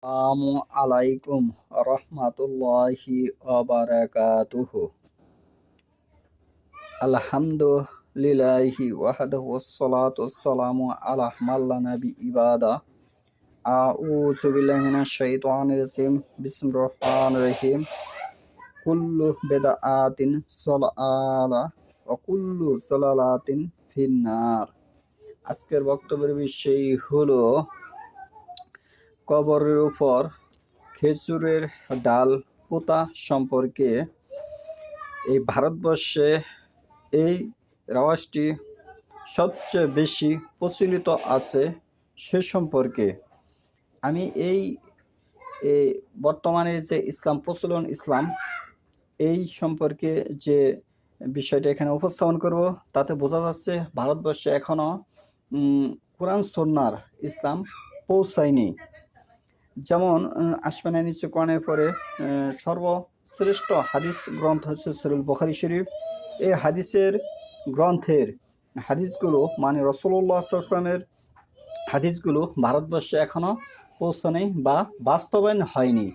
আসসালামু আলাইকুম রহমাতুল্লাহি ওয়াবারাকাতুহু। আলহামদুলিল্লাহি ওয়াহদাহু ওয়াসসালাতু ওয়াসসালামু আলা মান লা নাবিয়্যা ইবাদা। আউযু বিল্লাহি মিনাশ শাইতানির রাজিম। বিসমিল্লাহির রহমানির রহিম। কুল্লু বিদআতিন সালালা ওয়া কুল্লু সালালাতিন ফিন্নার। আজকের বক্তব্যের বিষয় হলো কবরের উপর খেজুরের ডাল পোঁতা সম্পর্কে। এই ভারতবর্ষে এই রেওয়াজটি সবচেয়ে বেশি প্রচলিত আছে সে সম্পর্কে আমি এই বর্তমানে যে ইসলাম প্রচলন ইসলাম এই সম্পর্কে যে বিষয়টা এখানে উপস্থাপন করব, তাতে বোঝা যাচ্ছে ভারতবর্ষে এখনও কোরআন সুন্নাহর ইসলাম পৌঁছায়নি। যেমন আসমানে নিচে কোরআনের পরে সর্বশ্রেষ্ঠ হাদিস গ্রন্থ হচ্ছে সহিহ বুখারী শরীফ। এই হাদিসের গ্রন্থের হাদিসগুলো মানে রাসূলুল্লাহ সাল্লাল্লাহু আলাইহি ওয়াসাল্লামের হাদিসগুলো ভারতবর্ষে এখনও পৌঁছায়নি বা বাস্তবায়ন হয়নি।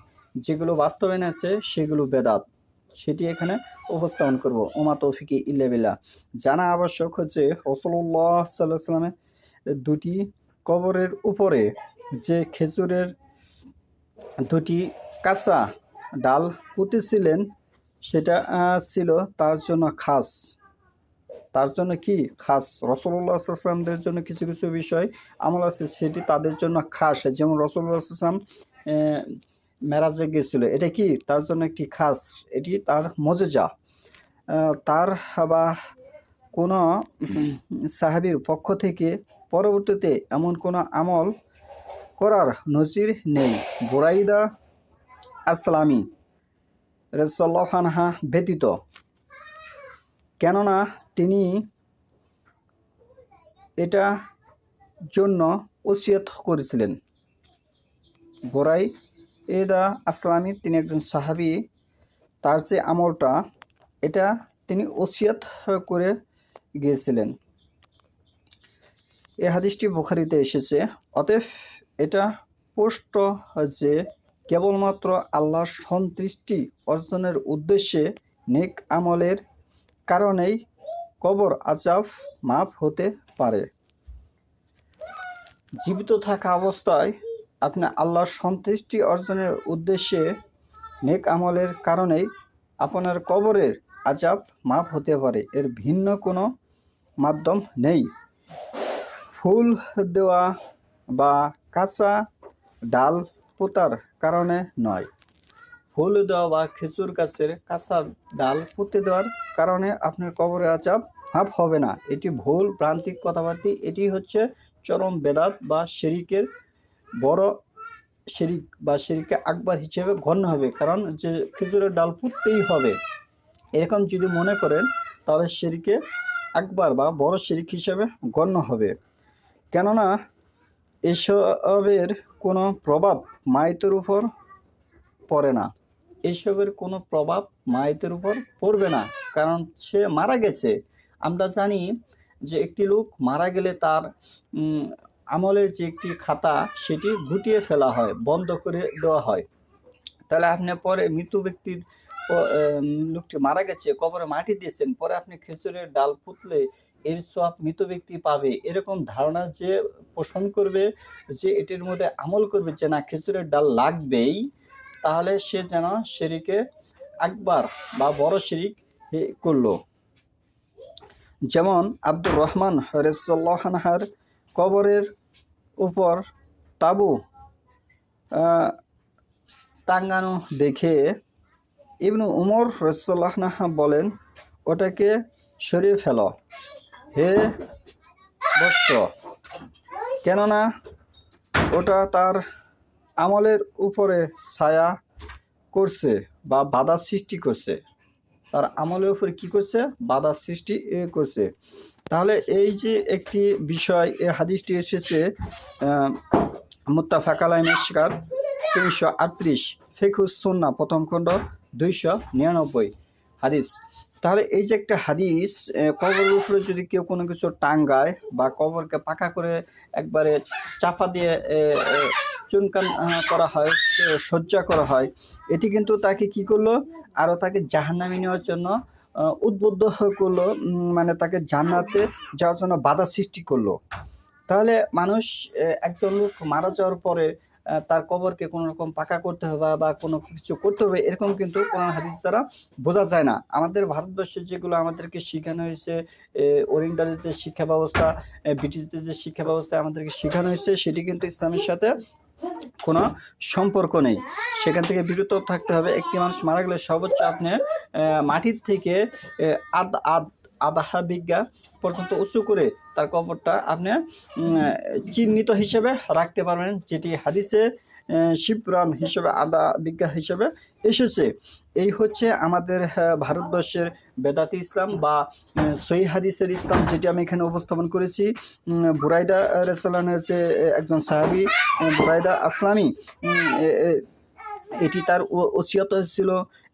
যেগুলো বাস্তবায়ন আছে সেগুলো বেদাত, সেটি এখানে উপস্থাপন করব। ওমা তৌফিকি ইল্লা বিল্লাহ। জানা আবশ্যক হচ্ছে রাসূলুল্লাহ সাল্লাল্লাহু আলাইহি ওয়াসাল্লামের দুটি কবরের উপরে যে খেজুরের দুটি কাঁচা ডাল পুঁতেছিলেন সেটা ছিল তার জন্য খাস। তার জন্য কি খাস? রাসূলুল্লাহ সাল্লাল্লাহু আলাইহি ওয়াসাল্লামদের জন্য কিছু কিছু বিষয় আমল আছে, সেটি তাদের জন্য খাস। যেমন রাসূলুল্লাহ সাল্লাল্লাহু আলাইহি ওয়াসাল্লাম মেরাজে গিয়েছিল, এটা কি তার জন্য একটি খাস, এটি তার মজেজা। তার বা কোনো সাহাবীর পক্ষ থেকে পরবর্তীতে এমন কোনো আমল করার নজির নেই বুরাইদা আসলামী রাদিয়াল্লাহু আনহা ব্যতীত। কেননা তিনি এটা জন্য ওসিয়ত করেছিলেন। বুরাইদা আসলামী তিনি একজন সাহাবী, তার যে আমলটা এটা তিনি ওসিয়ত করে গিয়েছিলেন। এই হাদিসটি বুখারীতে এসেছে। অতএব এটা স্পষ্ট যে কেবলমাত্র আল্লাহর সন্তুষ্টি অর্জনের উদ্দেশ্যে নেক আমলের কারণেই কবর আযাব মাফ হতে পারে। জীবিত থাকা অবস্থায় আপনি আল্লাহর সন্তুষ্টি অর্জনের উদ্দেশ্যে নেক আমলের কারণেই আপনার কবরের আযাব মাফ হতে পারে, এর ভিন্ন কোনো মাধ্যম নেই। ফুল দেওয়া বা কাঁচা ডাল পোঁতার কারণে নয়। ফুল দেওয়া বা খেজুর গাছের কাঁচা ডাল পুঁতে দেওয়ার কারণে আপনার কবরে আযাব মাফ হবে না। এটি ভুল প্রান্তিক কথাবার্তা। এটি হচ্ছে চরম বেদাত বা শিরিকের বড় শিরিক বা শিরিকে আকবার হিসেবে গণ্য হবে। কারণ যে খেজুরের ডাল পুঁততেই হবে এরকম যদি মনে করেন তাহলে শিরিকে আকবার বা বড় শিরিক হিসেবে গণ্য হবে। কেননা এসবের কোনো প্রভাব মায়েতের উপর পড়ে না। এসবের কোনো প্রভাব মায়েতের উপর পড়বে না, কারণ সে মারা গেছে। আমরা জানি যে একটি লোক মারা গেলে তার আমলের যে একটি খাতা সেটি গুটিয়ে ফেলা হয়, বন্ধ করে দেওয়া হয়। তাহলে আপনি পরে মৃত ব্যক্তির লোকটি মারা গেছে, কবরে মাটি দিয়েছেন, পরে আপনি খেজুরের ডাল পুঁতলে এর সব মৃত ব্যক্তি পাবে, এরকম ধারণা যে পোষণ করবে, যে এটির মধ্যে আমল করবে যে না খেজুরের ডাল লাগবেই, তাহলে সে যেন শিরিকে আকবার বা বড় শিরিক করলো। যেমন আব্দুর রহমান রাদিয়াল্লাহু আনহুর কবরের উপর তাবু টাঙ্গানো দেখে ইবনু উমর রাদিয়াল্লাহু আনহু বলেন, ওটাকে সরিয়ে ফেলো হে বৎস, কেননা ওটা তার আমলের উপরে ছায়া করছে বা বাধা সৃষ্টি করছে। তার আমলের উপরে কি করছে? বাধা সৃষ্টি করছে। তাহলে এই যে একটি বিষয়, এই হাদিসটি এসেছে মুত্তাফাক আলাইহি মিশকাত 338, ফিকহুস সুন্নাহ প্রথম খণ্ড 299 হাদিস। তাহলে এই যে একটা হাদিস, কবরের উপরে যদি কেউ কোনো কিছু টাঙ্গায় বা কবরকে পাকা করে একবারে চাপা দিয়ে চুনকান করা হয়, সজ্জা করা হয়, এটি কিন্তু তাকে কি করলো, আরও তাকে জাহান্নামে নেওয়ার জন্য উদ্বুদ্ধ করলো, মানে তাকে জান্নাতে যাওয়ার জন্য বাধা সৃষ্টি করলো। তাহলে মানুষ একজন লোক মারা যাওয়ার পরে তার কবরকে কোনো রকম পাকা করতে হবে বা কোনো কিছু করতে হবে, এরকম কিন্তু কোরআন হাদিস দ্বারা বোঝা যায় না। আমাদের ভারতবর্ষে যেগুলো আমাদেরকে শেখানো হয়েছে, ওরিয়েন্টালের যে শিক্ষা ব্যবস্থা, ব্রিটিশদের যে শিক্ষা ব্যবস্থা আমাদেরকে শেখানো হয়েছে, সেটি কিন্তু ইসলামের সাথে কোনো সম্পর্ক নেই। সেখান থেকে বিরত থাকতে হবে। একটি মানুষ মারা গেলে সর্বোচ্চ আপনি মাটির থেকে আধা বিঘা পর্যন্ত উঁচু করে তার কবরটা আপনি চিহ্নিত হিসেবে রাখতে পারবেন, যেটি হাদিসে শিবরান হিসেবে আধা বিঘা হিসেবে এসেছে। এই হচ্ছে আমাদের ভারতবর্ষের বেদাতি ইসলাম বা সহিহ হাদিসের ইসলাম, যেটি আমি এখানে উপস্থাপন করেছি। বুরাইদা রাদিয়াল্লাহু আনহু হচ্ছে একজন সাহাবী, বুরাইদা আসলামী, এটি তার ওসিয়ত ছিল,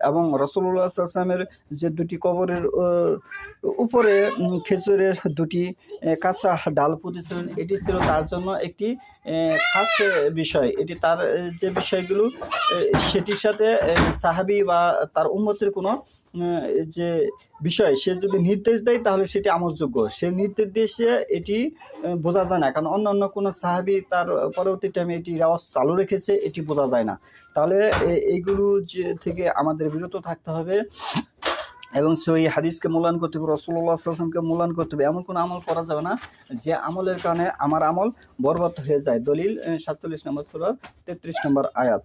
এবং রাসূলুল্লাহ সাল্লাল্লাহু আলাইহি ওয়াসাল্লামের যে দুটি কবরের উপরে খেজুরের দুটি কাঁচা ডাল পুঁতেছিলেন, এটি ছিল তার জন্য একটি খাস বিষয়। এটি তার যে বিষয়গুলো, সেটির সাথে সাহাবী বা তার উম্মতের কোনো যে বিষয়, সে যদি নির্দেশ দেয় তাহলে সেটি আমলযোগ্য। সে নির্দেশে এটি বোঝা যায় না, কারণ অন্য কোনো সাহাবী তার পরবর্তী টাইমে এটি রেওয়াজ চালু রেখেছে, এটি বোঝা যায় না। তাহলে এইগুলো যে থেকে আমাদের বিরত থাকতে হবে এবং সেই হাদিসকে মূল্যায়ন করতে হবে, রাসূলুল্লাহ সাল্লাল্লাহু আলাইহি ওয়াসাল্লামকে মূল্যায়ন করতে হবে। এমন কোনো আমল করা যাবে না যে আমলের কারণে আমার আমল বরবাদ হয়ে যায়। দলিল ৪৭ নম্বর সূরা ৩৩ নম্বর আয়াত।